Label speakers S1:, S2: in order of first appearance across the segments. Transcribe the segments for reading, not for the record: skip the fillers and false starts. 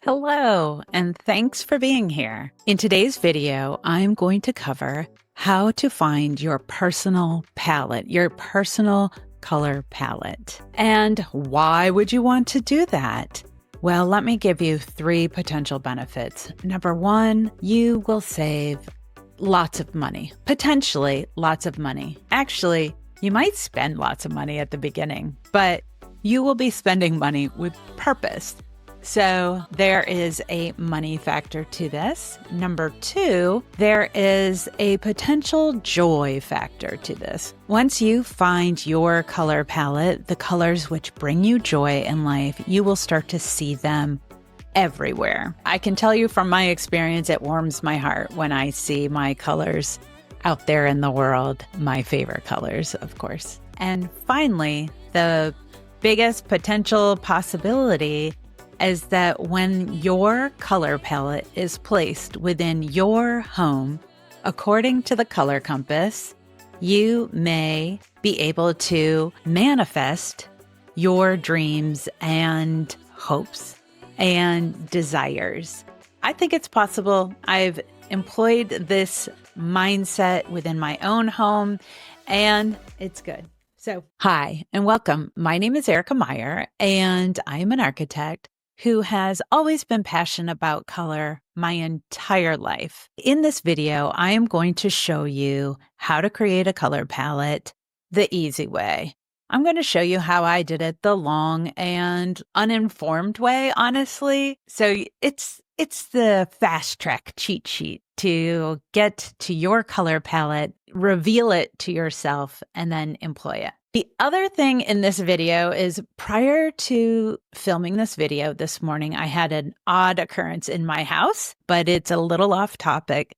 S1: Hello, and thanks for being here. In today's video, I'm going to cover how to find your personal palette, your personal color palette. And why would you want to do that? Well, let me give you 3 potential benefits. Number 1, you will save lots of money, potentially lots of money. Actually, you might spend lots of money at the beginning, but you will be spending money with purpose. So there is a money factor to this. Number 2, there is a potential joy factor to this. Once you find your color palette, the colors which bring you joy in life, you will start to see them everywhere. I can tell you from my experience, it warms my heart when I see my colors out there in the world, my favorite colors, of course. And finally, the biggest potential possibility is that when your color palette is placed within your home, according to the color compass, you may be able to manifest your dreams and hopes and desires. I think it's possible. I've employed this mindset within my own home, and it's good. So, hi, and welcome. My name is Erica Meyer, and I am an architect who has always been passionate about color my entire life. In this video, I am going to show you how to create a color palette the easy way. I'm going to show you how I did it the long and uninformed way, honestly. So it's the fast track cheat sheet to get to your color palette, reveal it to yourself, and then employ it. The other thing in this video is prior to filming this video this morning, I had an odd occurrence in my house, but it's a little off topic.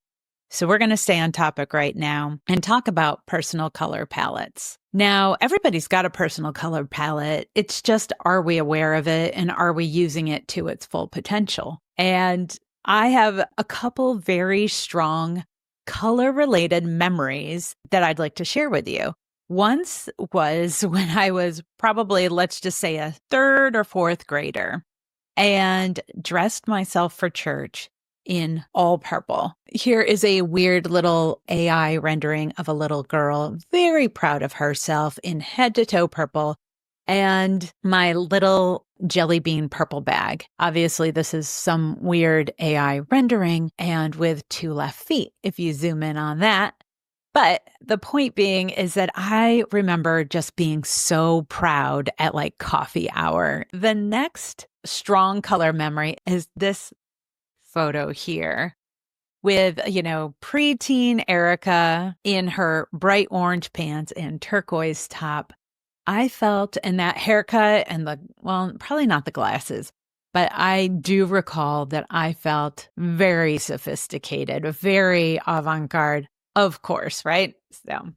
S1: So we're going to stay on topic right now and talk about personal color palettes. Now, everybody's got a personal color palette. It's just, are we aware of it and are we using it to its full potential? And I have a couple very strong color-related memories that I'd like to share with you. Once was when I was probably, let's just say, a 3rd or 4th grader and dressed myself for church in all purple. Here is a weird little AI rendering of a little girl, very proud of herself in head to toe purple, and my little jelly bean purple bag. Obviously, this is some weird AI rendering and with 2 left feet, if you zoom in on that. But the point being is that I remember just being so proud at like coffee hour. The next strong color memory is this photo here with, preteen Erica in her bright orange pants and turquoise top. I felt in that haircut and probably not the glasses, but I do recall that I felt very sophisticated, very avant-garde. Of course, right? So,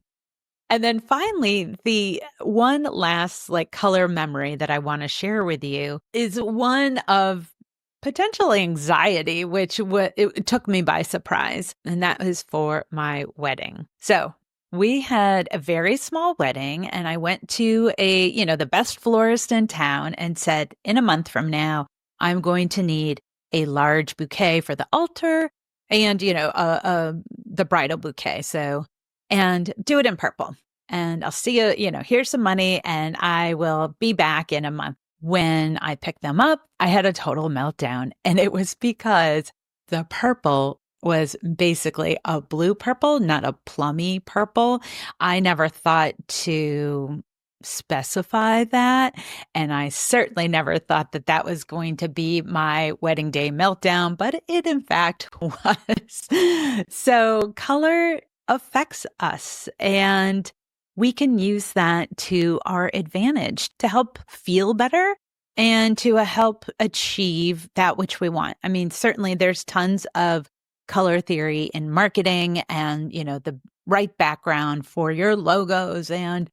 S1: and then finally, the one last color memory that I want to share with you is one of potential anxiety, which it took me by surprise, and that was for my wedding. So we had a very small wedding, and I went to the best florist in town and said, in a month from now, I'm going to need a large bouquet for the altar and, the bridal bouquet. So, and do it in purple. And I'll see you, here's some money and I will be back in a month. When I picked them up, I had a total meltdown. And it was because the purple was basically a blue purple, not a plummy purple. I never thought to specify that. And I certainly never thought that that was going to be my wedding day meltdown, but it in fact was. So color affects us, and we can use that to our advantage to help feel better and to help achieve that which we want. I mean, certainly there's tons of color theory in marketing and, the right background for your logos and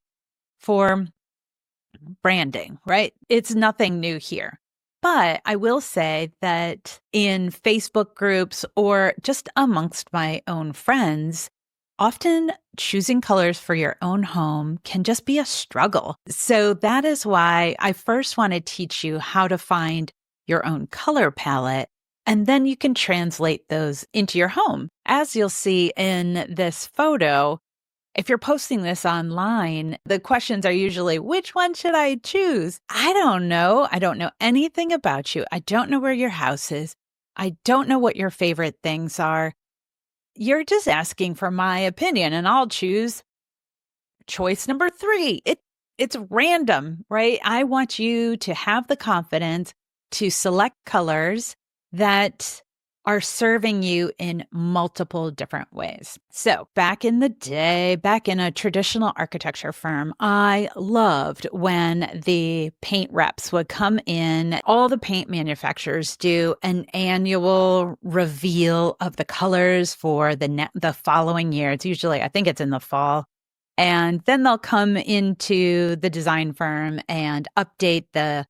S1: for branding, right? It's nothing new here. But I will say that in Facebook groups or just amongst my own friends, often choosing colors for your own home can just be a struggle. So that is why I first want to teach you how to find your own color palette, and then you can translate those into your home. As you'll see in this photo, if you're posting this online, the questions are usually, which one should I choose? I don't know. I don't know anything about you. I don't know where your house is. I don't know what your favorite things are. You're just asking for my opinion, and I'll choose choice number 3. It's random, right? I want you to have the confidence to select colors that are serving you in multiple different ways. So back in the day, back in a traditional architecture firm, I loved when the paint reps would come in. All the paint manufacturers do an annual reveal of the colors for the following year. It's usually, I think it's in the fall. And then they'll come into the design firm and update the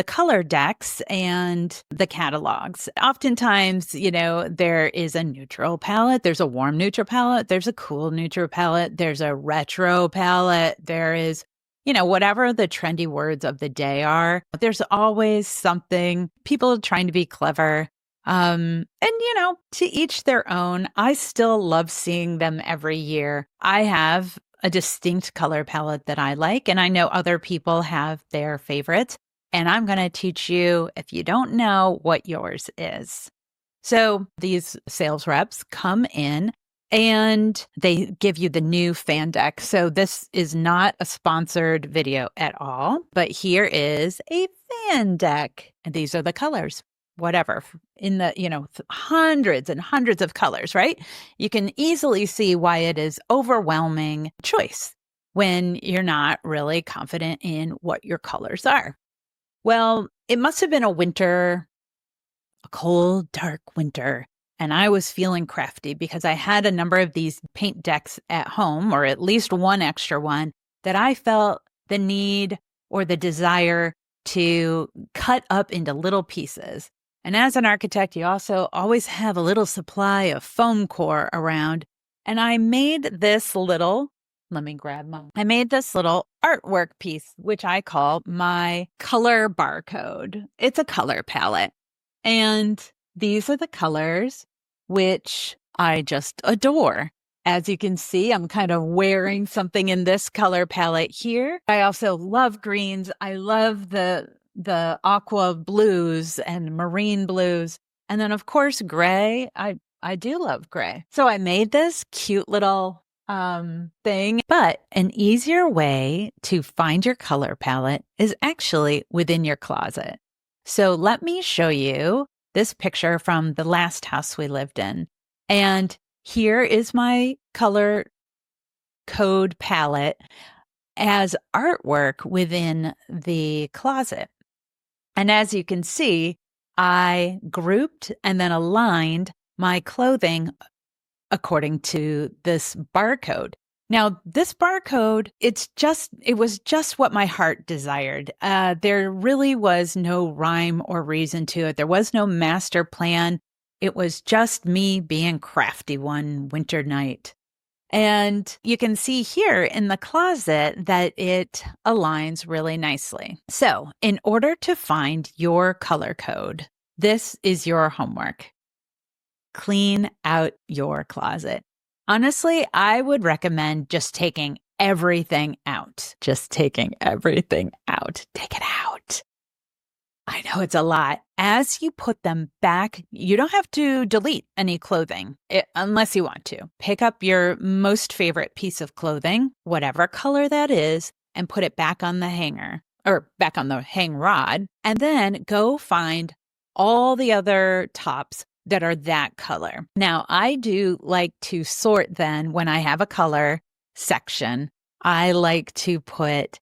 S1: color decks and the catalogs. Oftentimes, there is a neutral palette. There's a warm neutral palette. There's a cool neutral palette. There's a retro palette. There is, whatever the trendy words of the day are. There's always something, people trying to be clever. And, to each their own. I still love seeing them every year. I have a distinct color palette that I like, and I know other people have their favorites. And I'm going to teach you, if you don't know, what yours is. So these sales reps come in and they give you the new fan deck. So this is not a sponsored video at all, but here is a fan deck. And these are the colors, whatever, in the, hundreds and hundreds of colors, right? You can easily see why it is overwhelming choice when you're not really confident in what your colors are. Well, it must have been a cold, dark winter, and I was feeling crafty because I had a number of these paint decks at home, or at least one extra one, that I felt the need or the desire to cut up into little pieces. And as an architect, you also always have a little supply of foam core around. And I made this little artwork piece, which I call my color barcode. It's a color palette. And these are the colors which I just adore. As you can see, I'm kind of wearing something in this color palette here. I also love greens. I love the aqua blues and marine blues. And then, of course, gray. I do love gray. So I made this cute little thing, but an easier way to find your color palette is actually within your closet. So let me show you this picture from the last house we lived in. And here is my color code palette as artwork within the closet. And as you can see, I grouped and then aligned my clothing according to this barcode. Now, this barcode, it was just what my heart desired. There really was no rhyme or reason to it. There was no master plan. It was just me being crafty one winter night. And you can see here in the closet that it aligns really nicely. So in order to find your color code, this is your homework. Clean out your closet. Honestly, I would recommend just taking everything out. Take it out. I know it's a lot. As you put them back, you don't have to delete any clothing unless you want to. Pick up your most favorite piece of clothing, whatever color that is, and put it back on the hanger or back on the hang rod, and then go find all the other tops that are that color. Now, I do like to sort then when I have a color section. I like to put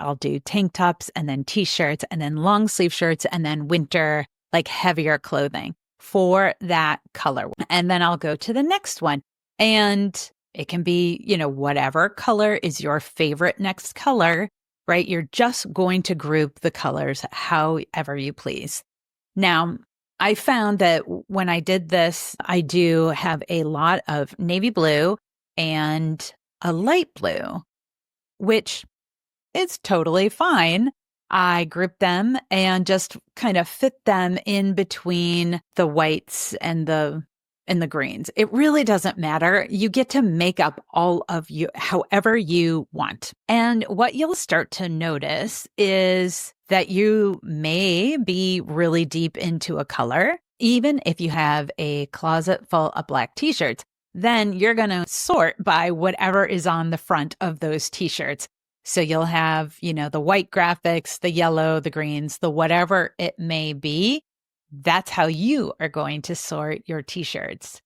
S1: I'll do tank tops and then t-shirts and then long sleeve shirts and then winter, heavier clothing for that color. And then I'll go to the next one. And it can be, whatever color is your favorite next color, right? You're just going to group the colors however you please. Now, I found that when I did this, I do have a lot of navy blue and a light blue, which is totally fine. I group them and just kind of fit them in between the whites and the greens. It really doesn't matter. You get to make up all of you however you want. And what you'll start to notice is that you may be really deep into a color. Even if you have a closet full of black t-shirts, then you're going to sort by whatever is on the front of those t-shirts. So you'll have, the white graphics, the yellow, the greens, the whatever it may be. That's how you are going to sort your t-shirts.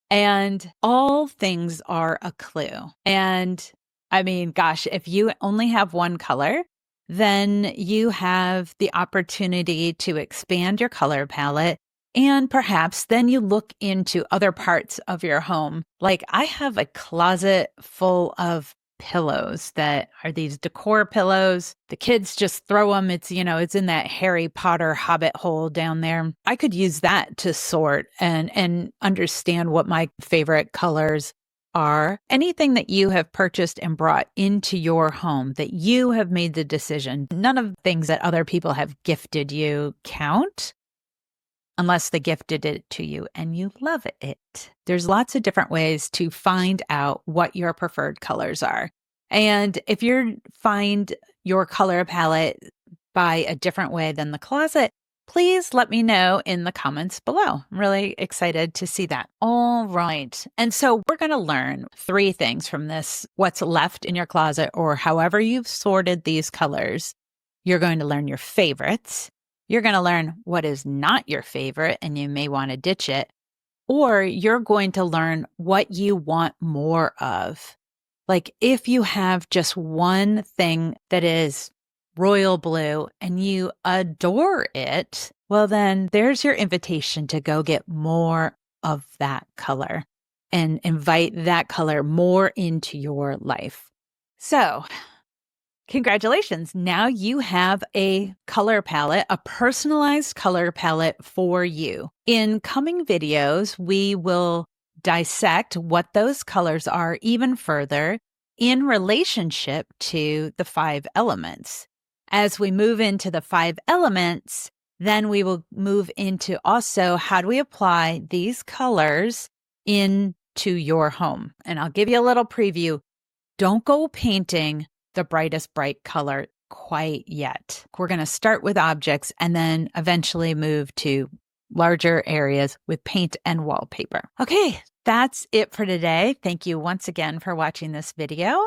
S1: And all things are a clue. And I mean, gosh, if you only have one color, then you have the opportunity to expand your color palette. And perhaps then you look into other parts of your home. Like I have a closet full of pillows that are these decor pillows. The kids just throw them. It's in that Harry Potter hobbit hole down there. I could use that to sort and understand what my favorite colors are. Anything that you have purchased and brought into your home that you have made the decision, none of the things that other people have gifted you count. Unless they gifted it to you and you love it. There's lots of different ways to find out what your preferred colors are. And if you find your color palette by a different way than the closet, please let me know in the comments below. I'm really excited to see that. All right. And so we're going to learn 3 things from this, what's left in your closet or however you've sorted these colors. You're going to learn your favorites. You're going to learn what is not your favorite and you may want to ditch it, or you're going to learn what you want more of. Like if you have just one thing that is royal blue and you adore it, well, then there's your invitation to go get more of that color and invite that color more into your life. So, congratulations. Now you have a color palette, a personalized color palette for you. In coming videos, we will dissect what those colors are even further in relationship to the 5 elements. As we move into the 5 elements, then we will move into also how do we apply these colors into your home. And I'll give you a little preview. Don't go painting the brightest bright color quite yet. We're going to start with objects and then eventually move to larger areas with paint and wallpaper. Okay, that's it for today. Thank you once again for watching this video.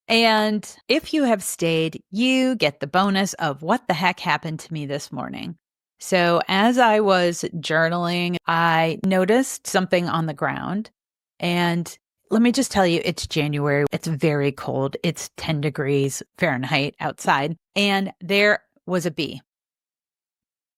S1: And if you have stayed, you get the bonus of what the heck happened to me this morning. So as I was journaling, I noticed something on the ground. And let me just tell you, it's January. It's very cold. It's 10 degrees Fahrenheit outside. And there was a bee.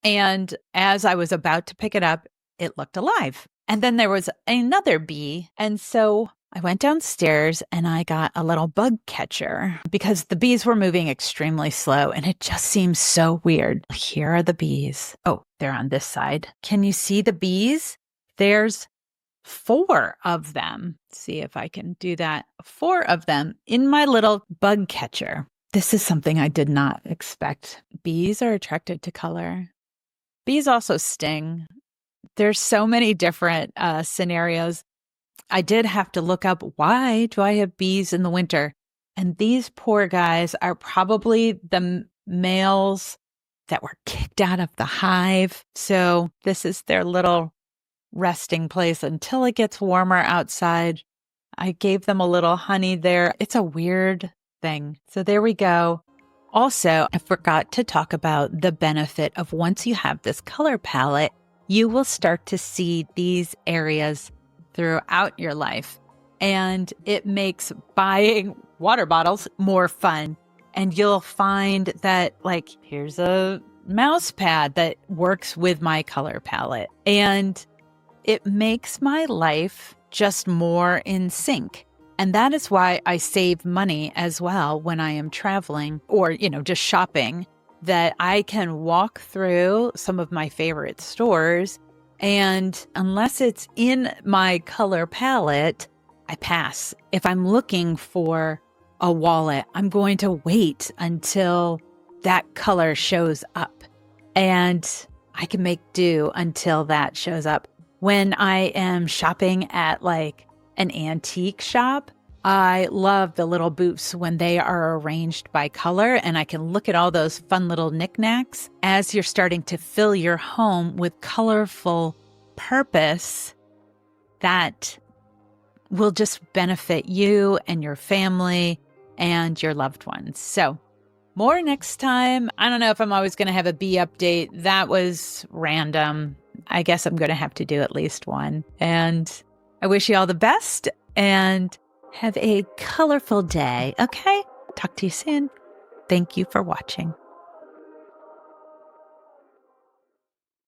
S1: And as I was about to pick it up, it looked alive. And then there was another bee. And so I went downstairs and I got a little bug catcher because the bees were moving extremely slow and it just seems so weird. Here are the bees. Oh, they're on this side. Can you see the bees? There's 4 of them. Let's see if I can do that. 4 of them in my little bug catcher. This is something I did not expect. Bees are attracted to color. Bees also sting. There's so many different scenarios. I did have to look up, why do I have bees in the winter? And these poor guys are probably the males that were kicked out of the hive. So this is their little resting place until it gets warmer outside. I gave them a little honey there. It's a weird thing. So there we go. Also, I forgot to talk about the benefit of once you have this color palette, you will start to see these areas throughout your life. And it makes buying water bottles more fun. And you'll find that, like, here's a mouse pad that works with my color palette. And it makes my life just more in sync. And that is why I save money as well when I am traveling or, just shopping, that I can walk through some of my favorite stores. And unless it's in my color palette, I pass. If I'm looking for a wallet, I'm going to wait until that color shows up. And I can make do until that shows up. When I am shopping at like an antique shop, I love the little booths when they are arranged by color, and I can look at all those fun little knickknacks as you're starting to fill your home with colorful purpose that will just benefit you and your family and your loved ones. So more next time. I don't know if I'm always going to have a bee update. That was random. I guess I'm going to have to do at least one. And I wish you all the best and have a colorful day. Okay? Talk to you soon. Thank you for watching.